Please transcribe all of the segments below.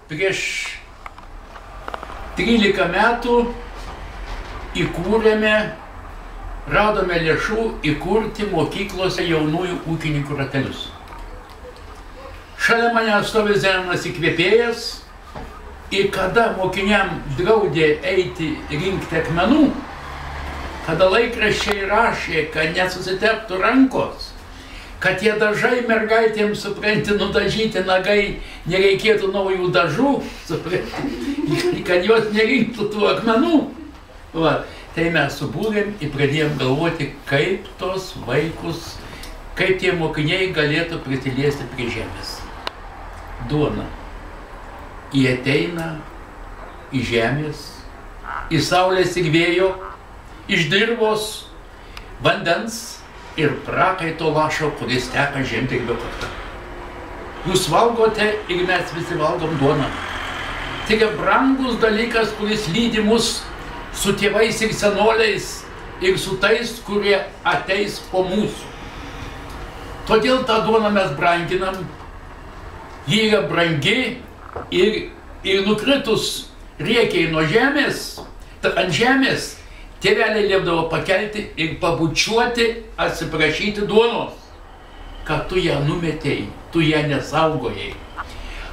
prieš 13 metų įkūrėme, radome lėšų įkurti mokyklose jaunųjų ūkininkų ratelius. Šalia mane stovi Zenonas Įkvėpėjas ir kada mokiniam draudė eiti rinkti akmenų, kada laikraščiai rašė, kad nesusiteptų rankos, kad tie dažai mergaitėms, supranti, nudažyti nagai, nereikėtų naujų dažų, supranti, kad jos nerinktų tų akmenų. Va, tai mes subūrėm ir pradėjom galvoti, kaip tos vaikus, kaip tie mokiniai galėtų prisiliesti prie žemės. Duona. Jie ateina į žemės, į saulės ir vėjo, iš dirvos, vandens ir prakaito lašo, kuris teka žemdirbio kakta. Jūs valgote ir mes visi valgom duoną. Tai yra brangus dalykas, kuris lydi mus su tėvais ir senoliais ir su tais, kurie ateis po mūsų. Todėl tą duoną mes branginam, ji yra brangi ir nukritus riekiai nuo žemės, ant žemės, tėveliai liepdavo pakelti ir pabučiuoti, atsiprašyti duonos, kad tu ją numetėjai, tu ją nesaugojai.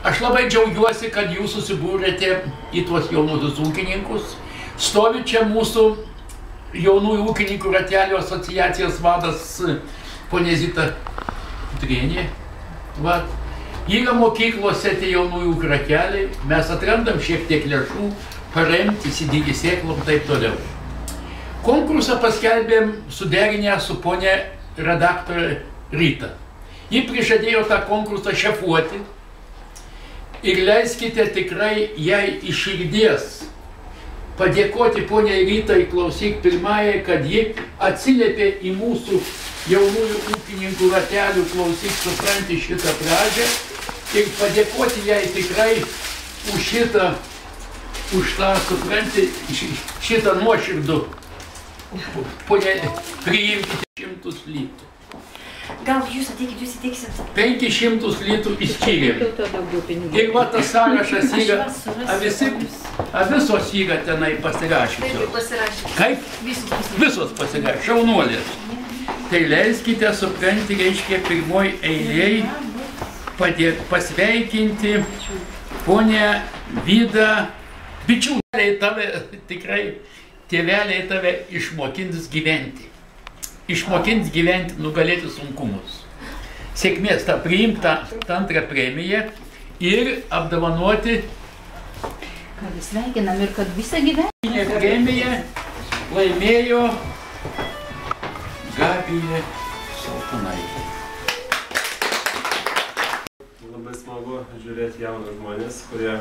Aš labai džiaugiuosi, kad jūs susibūrėte į tuos jaunuosius ūkininkus. Stovi čia mūsų jaunųjų ūkininkų ratelių asociacijos vadas ponė Zita Trienė. Yra mokyklose tie jaunųjų rateliai, mes atrandam šiek tiek lėšų, paremti, įsidėti sėklom, taip toliau. Konkursą paskelbėm suderinę su ponė redaktorė Rita. Ji prižadėjo tą konkursą šefuoti ir leiskite tikrai jai iš širdies padėkoti ponė Ritai, klausyk pirmąją, kad ji atsiliepė į mūsų jaunųjų ūkininkų ratelių, klausyk, supranti šitą pradžią ir padėkoti jai tikrai už šitą, už tą, supranti, šitą nuoširdų. Ponė, priimkite 100 litrų. Gal jūs ateikit, jūs įteiksit? 500 litrų įskyrėm. Ir va tas sąrašas yra, visos yra tenai pasirašysios. Kaip? Visos pasirašysios, šaunuolės. Tai leiskite, supranti, reiškia pirmoj eilėj pasveikinti ponę Vidą Bičiūnę. Tave tikrai tėveliai tave išmokins gyventi. Išmokins gyventi, nugalėti sunkumus. Sėkmės tą priimtą antrą premiją ir apdovanoti. Kad sveikinam ir kad visą gyvenimą. Premiją laimėjo Gabija Saltunaitė. Labai smagu žiūrėti jaunus žmonės, kurie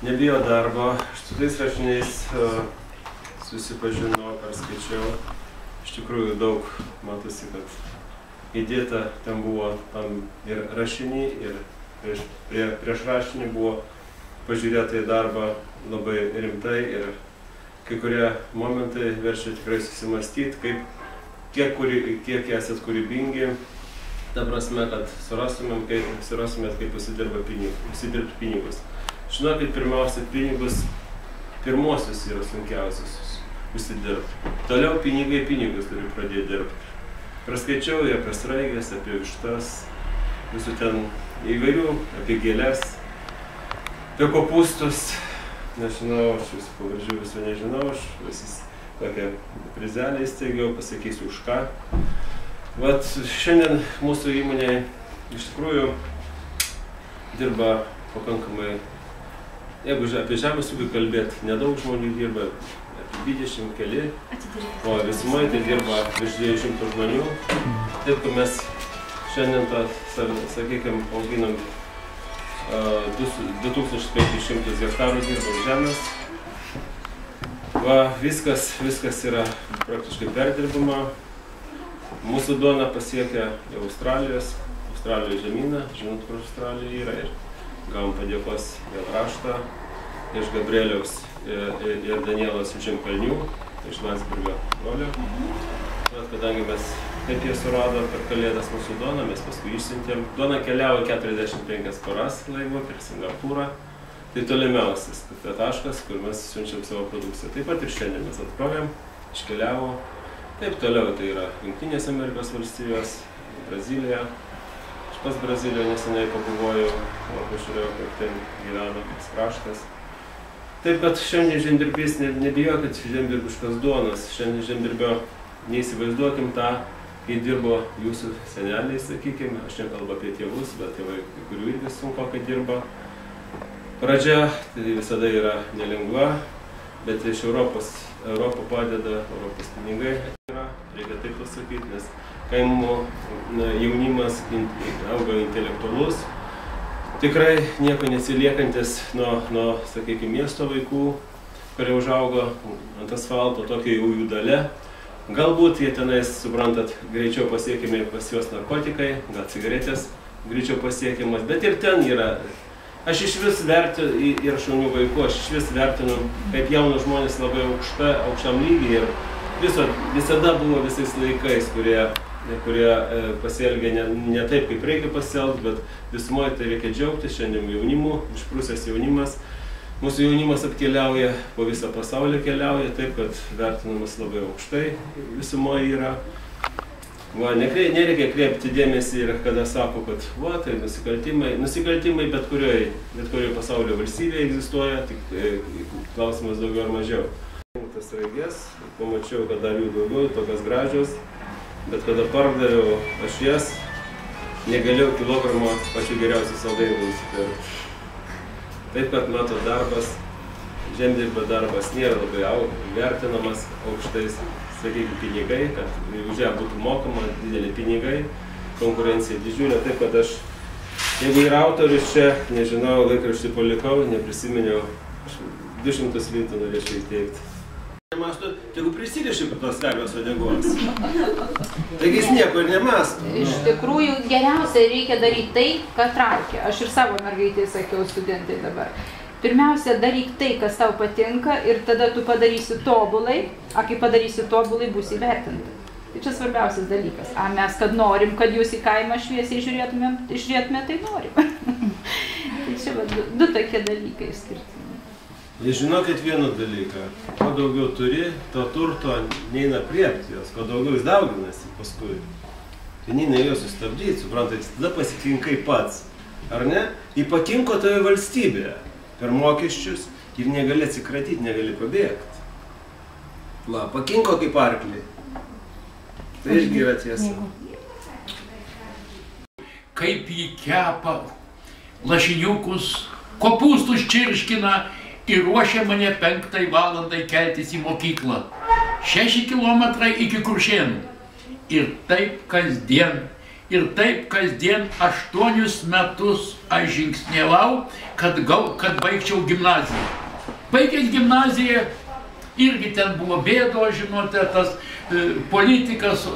nebijo darbo. Su tais rašiniais susipažinau, perskaičiau. Iš tikrųjų daug matosi, kad įdėta ten buvo tam ir rašinį, ir prieš rašinį buvo pažiūrėta į darbą labai rimtai ir kai kurie momentai verčia tikrai susimastyti, kiek esat kūrybingi, ta prasme, kad surastumėt, kaip užsidirbti pinigus. Žinokit, pirmiausia, pinigus pirmosius yra sunkiausius užsidirbti. Toliau pinigus turi pradėti dirbti. Praskaičiau ir apie sraigės, apie vištas, visų ten įvairių, apie gėles, apie kopūstus. Nežinau, aš visų pavardžių visų nežinau, aš visis tokią prizelę įsteigiau, pasakysiu už ką. Vat šiandien mūsų įmonėje iš tikrųjų dirba pakankamai, jeigu apie žemės ūkį kalbėti, nedaug žmonių dirba, 20 keli, o visumai tai dirba virš 200 žmonių. Taip, kad mes šiandien tą, sakykime, auginam 2500 hektarų dirbam žemės. Va, viskas yra praktiškai perdirbama. Mūsų duona pasiekia į Australijos žemyną, žinot, kur Australija yra, ir gavom padėkos dėl raštą iš Gabrieliaus ir Danielos Žemkalnių, iš Landsbergio brolio. Kadangi mes kaip jie surado per Kalėdas mūsų duoną, mes paskui išsiuntėm. Duona keliavo 45 paras laivu per Singapūrą. Tai tolimiausias taškas, kur mes siunčiam savo produkciją. Taip pat ir šiandien mes atkrovėm, iškeliavo. Taip toliau tai yra Jungtinės Amerikos valstijos, Brazilija. Aš pats Brazilijoje neseniai pabuvojau, pažiūrėjau, kaip ten gyvena, koks kraštas. Taip, kad šiandien žemdirbys, nebijokit žemdirbiškas duonas. Šiandien žemdirbio neįsivaizduokim tą, kai dirbo jūsų seneliai, sakykime. Aš nekalbu apie tėvus, bet tėvai, kurių irgi sunku, kai dirba. Pradžia tai visada yra nelengva, bet iš Europą padeda, Europos pinigai yra, reikia taip pasakyti, nes kaimo jaunimas auga intelektualus, tikrai nieko neatsiliekantis nuo, sakykime, miesto vaikų, kurie užaugo ant asfalto, tokia jau jų dalia. Galbūt jie tenais, suprantat, greičiau pasiekimi pas juos narkotikai, gal cigaretės greičiau pasiekimas, bet ir ten yra. Aš iš vis vertinu, ir šaunių vaikų, aš iš vis vertinu, kaip jaunus žmonės labai aukštam lygiai ir visada buvo visais laikais, kurie pasielgia ne taip, kaip reikia pasielgti, bet visumoje tai reikia džiaugtis šiandien jaunimu, išprusęs jaunimas. Mūsų jaunimas atkeliauja, po visą pasaulį keliauja, taip, kad vertinamas labai aukštai visumoje yra. Nereikia kreipti dėmesį ir kada sako, kad tai nusikaltimai bet kurioje pasaulio valstybėje egzistuoja, tik klausimas daugiau ar mažiau. Tas raigės, pamačiau, kad dar jų daugiau, tokios gražios, bet kada pardaviau aš jas, negalėjau kilogramo pačių geriausių saldainių nusipirkti. Taip, kad mato darbas, žemdirbio darbas nėra labai vertinamas aukštais, sakykime, pinigai, kad už ją būtų mokama didelį pinigai, konkurencija didžiulė. Taip, kad aš, jeigu yra autorius čia, nežinau, laikraštį palikau, neprisiminiau, 200 litų norėčiau įteikti. Tegu prisiriši prie tos karvės uodegos. Taigi jis nieko ir nemąsto. Iš tikrųjų, geriausia reikia daryti tai, ką traukia. Aš ir savo mergaitėje sakiau studentai dabar. Pirmiausia, daryk tai, kas tau patinka ir tada tu padarysi tobulai, o kai padarysi tobulai, bus įvertinta. Tai čia svarbiausias dalykas. A mes, kad norim, kad jūs į kaimą šviesiai žiūrėtume, tai norim. Tai čia du tokie dalykai skirtingi. Jūs žinokit vieną dalyką, kuo daugiau turi, to turto neina priepti jos, kuo daugiau jis dauginasi paskui. Tai neina jo sustabdyti, suprantate, tada pasitinkai pats, ar ne? Įpatinko toje valstybėje per mokesčius ir negali atsikratyti, negali pabėgti. Va, pakinko kaip arklį. Tai irgi yra tiesa. Kaip jį kepa, lašiniukus, kopūstus čirškina ir ruošia mane 5 valandai keltis į mokyklą. 6 kilometrai iki Kuršėnų. Ir taip kasdien. Ir taip kasdien 8 metus aš žingsniavau, kad baigčiau gimnaziją. Baigęs gimnaziją, irgi ten buvo bėdo, žinote, tas politikas,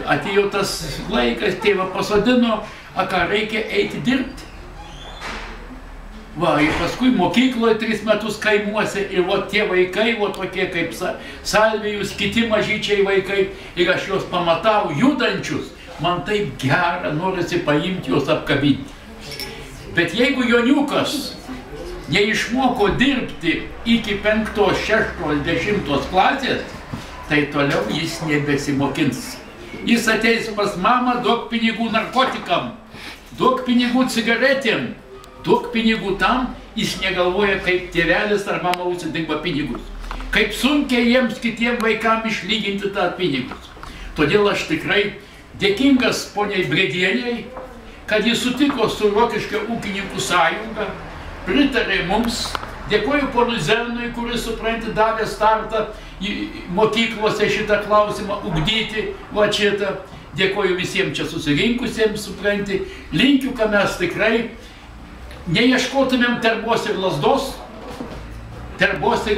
atėjo tas laikas, tėvą pasodino, ką reikia eiti dirbti. Va, ir paskui mokykloje 3 metus kaimuose ir tie vaikai, tokie kaip Salvijus, kiti mažyčiai vaikai, ir aš juos pamatau judančius, man taip gera, norisi paimti juos apkabinti. Bet jeigu joniukas neišmoko dirbti iki 5, 6, 10 klasės, tai toliau jis nebesimokins. Jis ateis pas mamą, duok pinigų narkotikam, duok pinigų cigaretėm, duok pinigų tam, jis negalvoja, kaip tėvelis ar mama užsidirba pinigus. Kaip sunkiai jiems kitiem vaikam išlyginti tą pinigus. Todėl aš tikrai dėkingas poniai Bredieniai, kad jis sutiko su Rokiškio ūkininkų sąjunga, pritarė mums. Dėkoju ponui Zenui, kuris, supranti, davė startą mokyklose šitą klausimą ugdyti, va šitą. Dėkoju visiems čia susirinkusiems, supranti. Linkiu, kad mes tikrai neieškotumėm terbos ir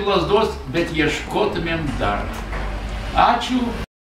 lazdos, bet ieškotumėm dar. Ačiū.